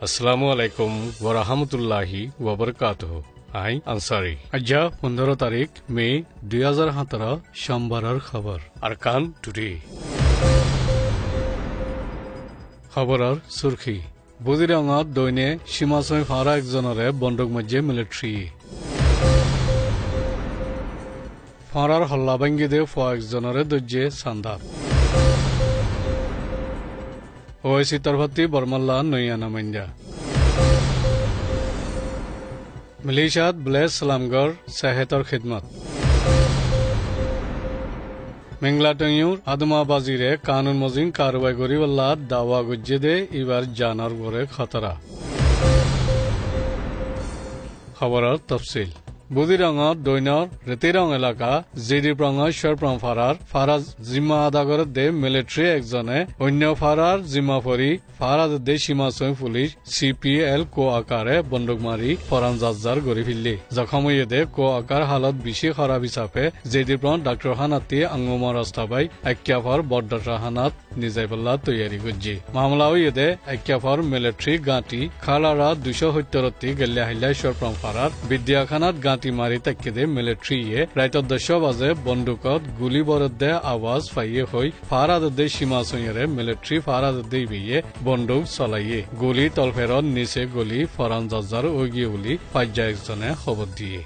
আসসালামু আলাইকুম ওয়া রাহমাতুল্লাহি ওয়া বারাকাতুহু। আই আনসারি। আজ 15 তারিখ মে 2017 সোমবারের খবর। আরকান টুডে। খবরের সুরখি বুদিরঙত দৈনে সীমাচৈ ফারা একজনরে বন্দুক মধ্যে মিলিটারি ফারার হল্লা ভাঙ্গি দে ফ একজনরে দজ্জে সান্দাব ওয়েসি তরফতি বর্মাল্লা নইয়া নামাইন্দা মালয়েশিয়াত ব্লেস সালামগর সেহেতর খিদমত মেংলাটংয়ুর আদমাবাজিরে কানুন মজিন কারওয়াই গরিবাল্লা দাওয়া গুজ্জে দে এবার জানার গড়ে খতরা খবরের তফসিল বুদিরঙত দৈনর রেতিরং এলাকা জিডিপ্রং শরপ্রং ফারাজ জিম্মা আদা করে দে মিলিটারি একজনে অন্য ফারার জিম্মা ফরি ফারাজ দে সীমাচৈ পুলিশ CPL কো আকারে বন্দুক মারি ফরান জাজ্জার গড়ি ফিরলি জখম হয়ে দে কো আকার হালত বেশি খারাপ হিসাবে জিডিপ্রং ডাক্তার হানাতি আঙ্গুমা রাস্তাবাই এক্যাফর বড়ডাটা হানাত নিজাই পাল্লা তৈয়ারি করছি মামলা হয়ে দে এক্যাফর মিলিটারি গাঁটি খালারা 270 গেল্লা হাইলা শরপ্রং ফারার বিদ্যাখানাত গাঁটি মারি তাকে দে মিলিটারিয়ে রাইত 10 বাজে বন্দুকত গুলি বরদ দে আওয়াজ পাইয়ে হই ফারাদ দে সীমাচৈরে মিলিটারি ফারাদ দে বিয়ে বন্দুক চলাইয়ে গুলি তলফেরত নিচে গুলি ফরান জাজ্জার ওগিয়ে বলি পাজ্জা একজনে খবর দিয়ে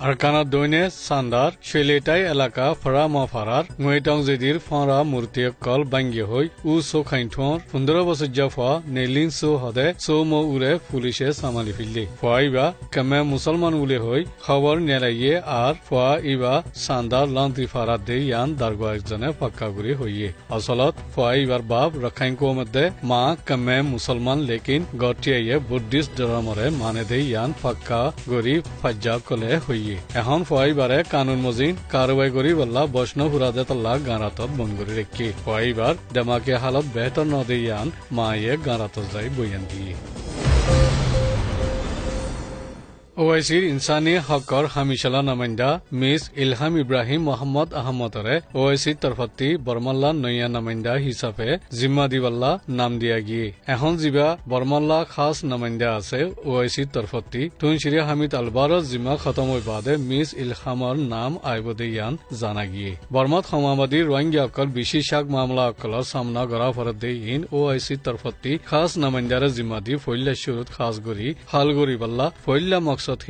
আরকানা দৈনে সান্দার শেলেটাই এলাকা ফরা মাফারার মৈটং জেদির ফরা মূর্তি কল বাঙ্গি হই উ সো খাইঠর 15 বছর জাফা নেলিন সো হদে সো মো উরে পুলিশে সামালি ফিল্লি ফাইবা কামে মুসলমান উলে হই খবর নেলাইয়ে আর ফা ইবা সান্দার লান্তি ফারা দে ইয়ান দারগা একজনে পাক্কা গুরি হইয়ে আসলত ফাইবার বাপ রাখাইন কো মধ্যে মা কামে মুসলমান লেকিন গটিয়ে বুদ্ধিস্ট ধর্মরে মানে দে ইয়ান পাক্কা গুরি ফাজ্জা কলে হইয়ে এখন ফাইবারে কানুন মজিন কারওয়াই করি বল্লা বৈষ্ণব হুরাদে তল্লা গাঁরাতত বনগরি রেখি ফাইবার দেমাকে হালত বেহতর নদিয়ান মায়ে গাঁরাতত যাই বইয়ান দিয়ে ওআইসির ইনসানি হকর হামিশালা নামাইন্দা মিস ইলহাম ইব্রাহিম মোহাম্মদ আহমদরে ওআইসির তরফতি বর্মাল্লা নইয়া নামাইন্দা হিসাবে জিম্মা দিবাল্লা নাম দিয়া গিয়ে এখন জিবা বর্মাল্লা খাস নামাইন্দা আছে ওআইসির তরফতি তুনশিরি হামিদ আলবার জিম্মা খতম হই বাদে মিস ইলহামর নাম আইবদে ইয়ান জানা গিয়ে বর্মাত সমাবাদী রোহিঙ্গা অকল বিশেষাক মামলা অকলর সামনা গড়া ফরত দে ইন ওআইসির তরফতি খাস নামাইন্দারে জিম্মা দি ফইল্লা শুরুত খাস গরি হাল গরি বাল্লা ফইল্লা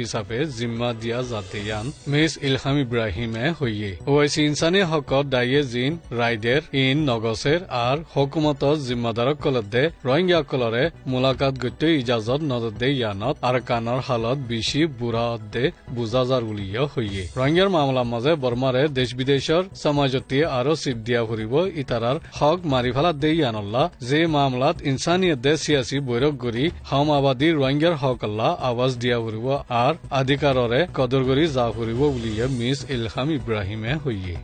হিসাবে জিম্মা দিয়া জাতিয়ান মিস ইলহাম ইব্রাহিমে হইয়ে ওআইসি ইনসানি হকত দায়ে জিন রাইডের ইন নগসের আর হকুমতর জিম্মাদারক কলদে রোহিঙ্গা কলরে মুলাকাত গতে ইজাজত নদদে ইয়ানত আরকানর হালত বেশি বুড়া দে বুজাজার উলিয়া হইয়ে রোহিঙ্গার মামলার মাঝে বর্মারে দেশ বিদেশর সমাজতি আরো সিপ দিয়া ফুরিব ইতারার হক মারি ফেলা দে ইয়ানল্লা যে মামলাত ইনসানিয়ত দে সিয়াসি বৈরক গরি হাম আবাদী রোহিঙ্গার হক আল্লাহ আওয়াজ দিয়া ফুরিব আর আধিকাররে কদর করি যা ফুরিব বুলিয়ে মিস ইলহাম ইব্রাহিমে হইয়ে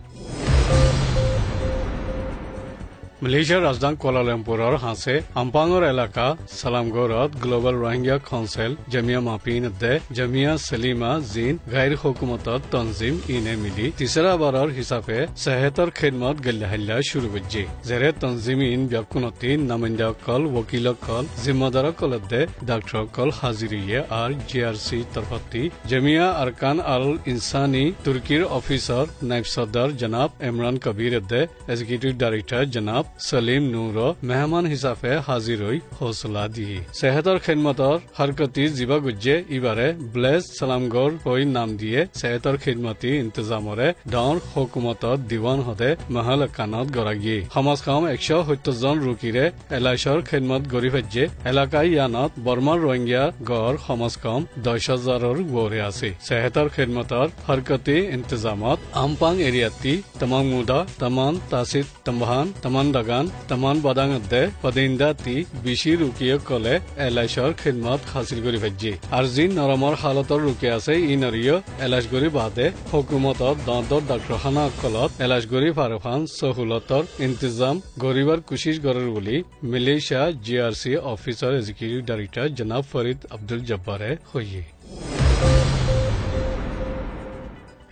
মালয়েশিয়ার রাজধানী কুয়ালালামপুরের হাসে আম্পাঙর এলাকা সালামগড়ত গ্লোবাল রোহিঙ্গা কাউন্সিল জামিয়া মাপিন দে জামিয়া সলিমা জিন গাইর হুকুমতত তনজিম ইনে মিলি তিসরা বারের হিসাবে সেহেতর খিদমত গল্লাহাল্লা শুরু করছে জেরে তনজিম ইন ব্যাকুনতি নামিন্দা কল ওকিল কল জিম্মাদার কল দে ডাক্তার কল হাজিরিয়ে আর GRC তরফতি জামিয়া আরকান আল ইনসানি তুর্কির অফিসার নাইব সদর জনাব ইমরান কবির দে এক্সিকিউটিভ ডাইরেক্টর জনাব সলিম নূর মেহমান হিসাবে হাজির হই হৌসলা দিয়ে সেহেতর খিদমতর হরকতি জিবা গুজ্জে ইবারে ব্লেস সালামগড় হই নাম দিয়ে সেহেতর খিদমতি ইন্তজামরে ডাউর হুকুমতত দিওয়ান হদে মহল কানত গড়াগিয়ে সমাজ কম 170 জন রুকিরে এলাইশর খিদমত গড়ি ফেজে এলাকায় ইয়ানত বর্মার রোহিঙ্গা গড় সমাজ কম 10,000 গড়ে আছে সেহেতর খিদমতর হরকতি ইন্তজামত আমপাং এরিয়াতি তমাং মুদা তমান তাসিদ তম্বাহান তমান দাগান তমান বাদাং দে পদিন্দা তি বিশি রুকিয়ে কলে এলাইশর খিদমত হাসিল করি ফেজে আর জিন নরমর হালতর রুকে আছে ই নরিয় এলাইশগরি বাদে হুকুমতত দন্তর ডাক্তারখানা কলত এলাইশগরি ফারুখান সহুলতর ইন্তজাম গরিবার কুশিশ গড়ের বলি Malaysia GRC officer executive director জনাব ফরিদ আব্দুল জব্বারে হইয়ে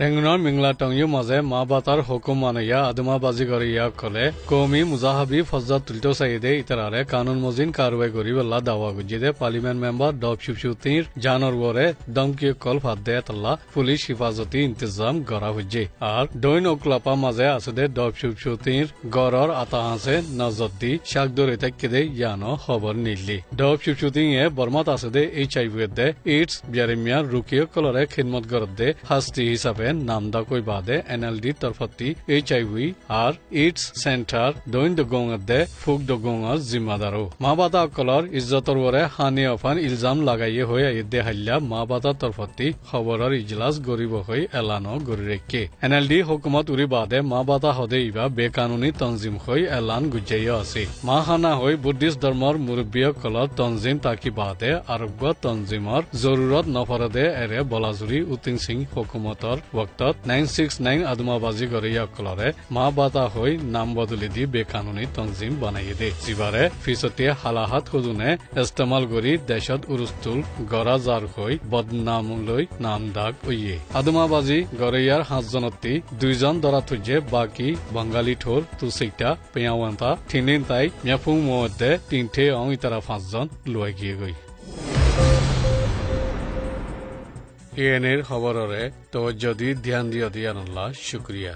রেঙ্গুনার মিংলা টংয়ু মাঝে মা বাতার হুকুম মানাইয়া আদমাবাজি করিয়া কলে কৌমি মুজাহাবি ফজ্জা তুলতো সাইদে ইতারারে কানুন মজিন কারওয়াই করি বল্লা দাওয়া গুজিদে পার্লিমেন্ট মেম্বার ডব শিবসুতির জানর ওরে দমকি কল ফাদে তাল্লা পুলিশ হিফাজতি ইন্তজাম করা হইছে আর দৈন ওকলাপা মাঝে আসে ডব শিবসুতির গড়র আতাহাসে নজরদি শাকদরে তাকিদে ইয়ানো খবর নিলি ডব শিবসুতিং এ বর্মাত আসে HIV দে ইটস বিয়ারিমিয়া রুকিয় কলরে খিদমত গরদে হাস্তি হিসাবে নামদা কই বাদে NLD তরফতি HIV আর ইটস সেন্টার দৈন দগংদে ফুক দগংর জিম্মাদারো মা বাতা কলর ইজ্জতর ওরে হানি অফান ইলজাম লাগাইয়ে হয়ে ইদে হাল্লা মা বাতা তরফতি খবরের ইজলাস গরিব হই এলানো গরি রেখে NLD হুকুমত উরি বাদে মা বাতা হদে ইবা বেকানুনি তনজিম হই এলান গুজাইয়া আছে মা হানা হই বুদ্ধিস্ট ধর্মর মুরব্বিয় কলর তনজিম তাকি বাদে আরব্য তনজিমর জরুরত নফরদে এরে বলাজুরি উতিং সিং হুকুমতর वक्तत 969 आदमाबाजी गरिया कलरे मा बाता होई नाम बदली दी बेकानुनी तंजीम बनाइए दे जिबारे फिसते हालाहात हुदुने इस्तेमाल गरी देशत उरुस्तुल गरा जार होई बदनाम लई नाम दाग उइए आदमाबाजी गरियार 5 जनती 2 জন ধরা তুজে বাকি বাঙালি ঠোর তুসিটা পেয়াওয়ান্তা থিনিন তাই মিয়াফুং মধ্যে তিনটে অং ইতারা 5 জন লয় গিয়ে গই এনের খবররে তো যদি ধ্যান দিও দিয়ান আল্লাহ শুকরিয়া